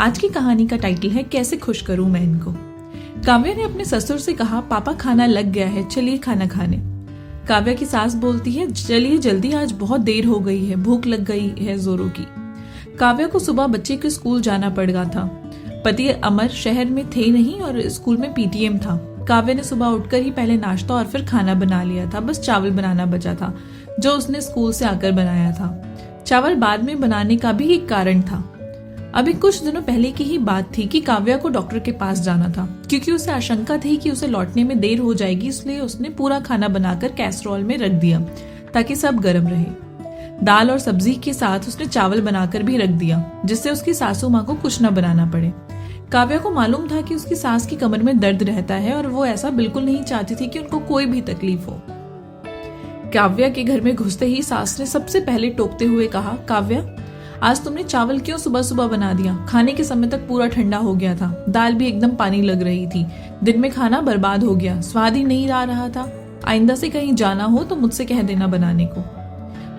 आज की कहानी का टाइटल है कैसे खुश करूं मैं इनको। काव्या ने अपने ससुर से कहा, पापा खाना लग गया है, चलिए खाना खाने। काव्या की सास बोलती है, चलिए जल्दी, आज बहुत देर हो गई है, भूख लग गई है जोरों की। काव्या को सुबह बच्चे के स्कूल जाना पड़ गया था। पति अमर शहर में थे नहीं और स्कूल में पीटीएम था। काव्या ने सुबह उठकर ही पहले नाश्ता और फिर खाना बना लिया था। बस चावल बनाना बचा था जो उसने स्कूल से आकर बनाया था। चावल बाद में बनाने का भी एक कारण था। अभी कुछ दिनों पहले की ही बात थी कि काव्या को डॉक्टर के पास जाना था, क्योंकि उसे आशंका थी कि उसे लौटने में देर हो जाएगी। इसलिए उसने पूरा खाना बनाकर कैसरोल में रख दिया ताकि सब गर्म रहे। दाल और सब्जी के साथ उसने चावल बनाकर भी रख दिया, जिससे उसकी सासू माँ को कुछ न बनाना पड़े। काव्या को मालूम था कि उसकी सास की कमर में दर्द रहता है और वो ऐसा बिल्कुल नहीं चाहती थी कि उनको कोई भी तकलीफ हो। काव्या के घर में घुसते ही सास ने सबसे पहले टोकते हुए कहा, काव्या आज तुमने चावल क्यों सुबह सुबह बना दिया? खाने के समय तक पूरा ठंडा हो गया था, दाल भी एकदम पानी लग रही थी, दिन में खाना बर्बाद हो गया, स्वाद ही नहीं रहा था। आइंदा से कहीं जाना हो तो मुझसे कह देना बनाने को।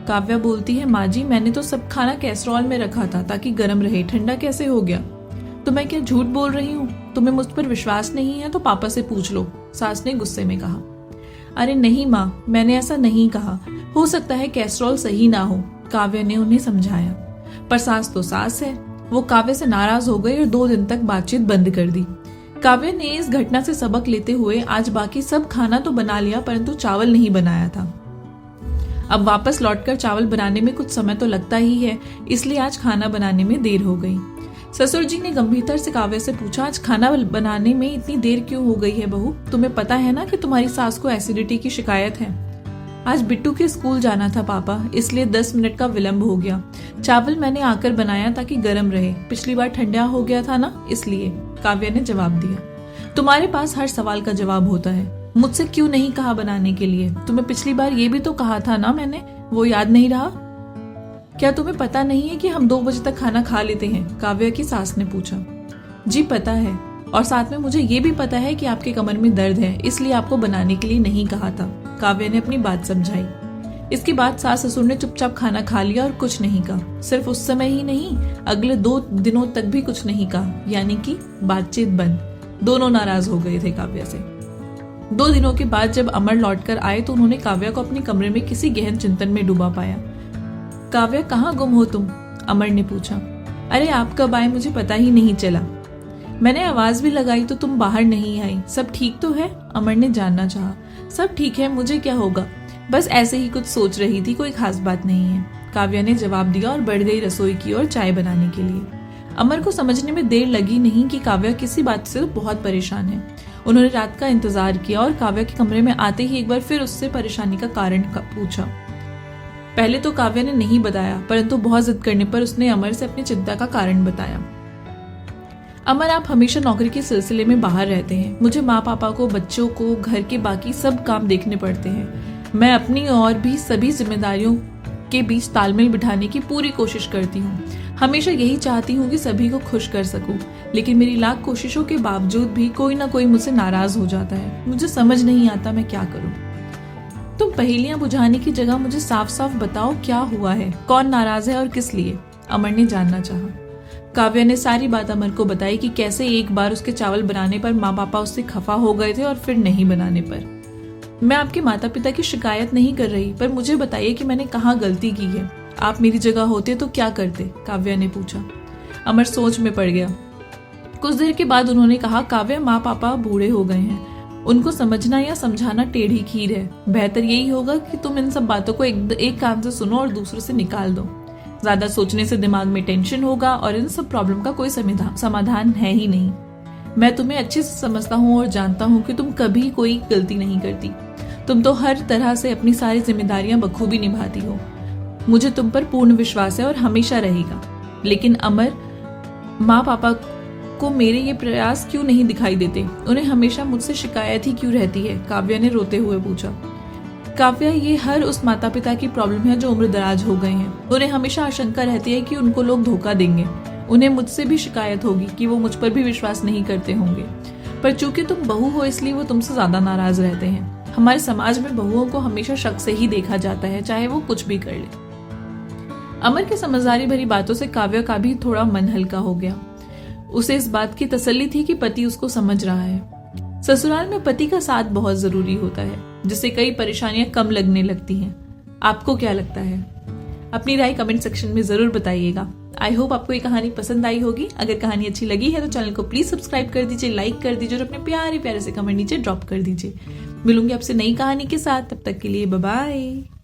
काव्या बोलती है, माँ जी मैंने तो सब खाना कैसरोल में रखा था ताकि गर्म रहे, ठंडा कैसे हो गया? तो मैं क्या झूठ बोल रही हूँ? तुम्हें मुझ पर विश्वास नहीं है तो पापा से पूछ लो, सास ने गुस्से में कहा। अरे नहीं माँ, मैंने ऐसा नहीं कहा, हो सकता है कैसरोल सही ना हो, काव्या ने उन्हें समझाया। पर सास तो सास है। वो काव्या से नाराज हो गई और 2 दिन तक बातचीत बंद कर दी। काव्या ने इस घटना से सबक लेते हुए आज बाकी सब खाना तो बना लिया, परंतु चावल नहीं बनाया था। अब वापस लौटकर चावल बनाने में कुछ समय तो लगता ही है, इसलिए आज खाना बनाने में देर हो गई। ससुर जी ने गंभीरता से काव्या से पूछा, आज खाना बनाने में इतनी देर क्यों हो गई है बहू? तुम्हें पता है ना कि तुम्हारी सास को एसिडिटी की शिकायत है। आज बिट्टू के स्कूल जाना था पापा, इसलिए 10 मिनट का विलंब हो गया। चावल मैंने आकर बनाया ताकि गर्म रहे, पिछली बार ठंडा हो गया था ना, इसलिए, काव्या ने जवाब दिया। तुम्हारे पास हर सवाल का जवाब होता है, मुझसे क्यों नहीं कहा बनाने के लिए? तुम्हें पिछली बार ये भी तो कहा था ना मैंने, वो याद नहीं रहा? क्या तुम्हें पता नहीं है कि हम 2 बजे तक खाना खा लेते हैं? काव्या की सास ने पूछा। जी पता है, और साथ में मुझे ये भी पता है कि आपके कमर में दर्द है, इसलिए आपको बनाने के लिए नहीं कहा था, काव्या ने अपनी बात समझाई। इसके बाद सास ससुर ने चुपचाप खाना खा लिया और कुछ नहीं कहा। सिर्फ उस समय ही नहीं, अगले 2 दिनों तक भी कुछ नहीं कहा, यानी कि बातचीत बंद। दोनों नाराज हो गए थे काव्या से। 2 दिनों के बाद जब अमर लौटकर आए तो उन्होंने काव्या को अपने कमरे में किसी गहन चिंतन में डूबा पाया। काव्या कहाँ गुम हो तुम? अमर ने पूछा। अरे आप कब आए मुझे पता ही नहीं चला, मैंने आवाज भी लगाई तो तुम बाहर नहीं आई। सब ठीक तो है? अमर ने जानना चाहा। सब ठीक है, मुझे क्या होगा, बस ऐसे ही कुछ सोच रही थी, कोई खास बात नहीं है, काव्या ने जवाब दिया और बढ़ गई रसोई की ओर चाय बनाने के लिए। अमर को समझने में देर लगी नहीं कि काव्या किसी बात से तो बहुत परेशान है। उन्होंने रात का इंतजार किया और काव्या के कमरे में आते ही एक बार फिर उससे परेशानी का कारण पूछा। पहले तो काव्या ने नहीं बताया, परंतु बहुत जिद करने पर उसने अमर से अपनी चिंता का कारण बताया। अमर, आप हमेशा नौकरी के सिलसिले में बाहर रहते हैं, मुझे माँ पापा को, बच्चों को, घर के बाकी सब काम देखने पड़ते हैं। मैं अपनी और भी सभी जिम्मेदारियों के बीच तालमेल बिठाने की पूरी कोशिश करती हूँ। हमेशा यही चाहती हूँ कि सभी को खुश कर सकूं, लेकिन मेरी लाख कोशिशों के बावजूद भी कोई ना कोई मुझसे नाराज हो जाता है। मुझे समझ नहीं आता मैं क्या करूँ। तुम पहेलियां बुझाने की जगह मुझे साफ साफ बताओ क्या हुआ है, कौन नाराज है और किस लिए? अमर ने जानना चाहा। काव्या ने सारी बात अमर को बताई कि कैसे एक बार उसके चावल बनाने पर माँ पापा उससे खफा हो गए थे और फिर नहीं बनाने पर। मैं आपके माता पिता की शिकायत नहीं कर रही, पर मुझे बताइए कि मैंने कहाँ गलती की है। आप मेरी जगह होते तो क्या करते? काव्या ने पूछा। अमर सोच में पड़ गया। कुछ देर के बाद उन्होंने कहा, काव्या माँ पापा बूढ़े हो गए हैं, उनको समझना या समझाना टेढ़ी खीर है। बेहतर यही होगा कि तुम इन सब बातों को एक कान से सुनो और दूसरे से निकाल दो। ज्यादा सोचने से दिमाग में टेंशन होगा और इन सब प्रॉब्लम का कोई समाधान है ही नहीं। मैं तुम्हें अच्छे से समझता हूँ और जानता हूँ कि तुम कभी कोई गलती नहीं करती। तुम तो हर तरह से अपनी सारी जिम्मेदारियां बखूबी निभाती हो। मुझे तुम पर पूर्ण विश्वास है और हमेशा रहेगा। लेकिन अमर, माँ पापा को मेरे ये प्रयास क्यों नहीं दिखाई देते? उन्हें हमेशा मुझसे शिकायत ही क्यों रहती है? काव्या ने रोते हुए पूछा। काव्या, ये हर उस माता पिता की प्रॉब्लम है जो उम्र दराज हो गए हैं। उन्हें हमेशा आशंका रहती है कि उनको लोग धोखा देंगे। उन्हें मुझसे भी शिकायत होगी कि वो मुझ पर भी विश्वास नहीं करते होंगे, पर चूंकि तुम बहू हो इसलिए वो तुमसे ज्यादा नाराज रहते हैं। हमारे समाज में बहुओं को हमेशा शक से ही देखा जाता है, चाहे वो कुछ भी कर ले। अमर की समझदारी भरी बातों से काव्या का भी थोड़ा मन हल्का हो गया। उसे इस बात की तसल्ली थी कि पति उसको समझ रहा है। ससुराल में पति का साथ बहुत जरूरी होता है, जिससे कई परेशानियां कम लगने लगती हैं। आपको क्या लगता है? अपनी राय कमेंट सेक्शन में जरूर बताइएगा। आई होप आपको ये कहानी पसंद आई होगी। अगर कहानी अच्छी लगी है तो चैनल को प्लीज सब्सक्राइब कर दीजिए, लाइक कर दीजिए और अपने प्यारे प्यारे से कमेंट नीचे ड्रॉप कर दीजिए। मिलूंगी आपसे नई कहानी के साथ, तब तक के लिए बाय बाय।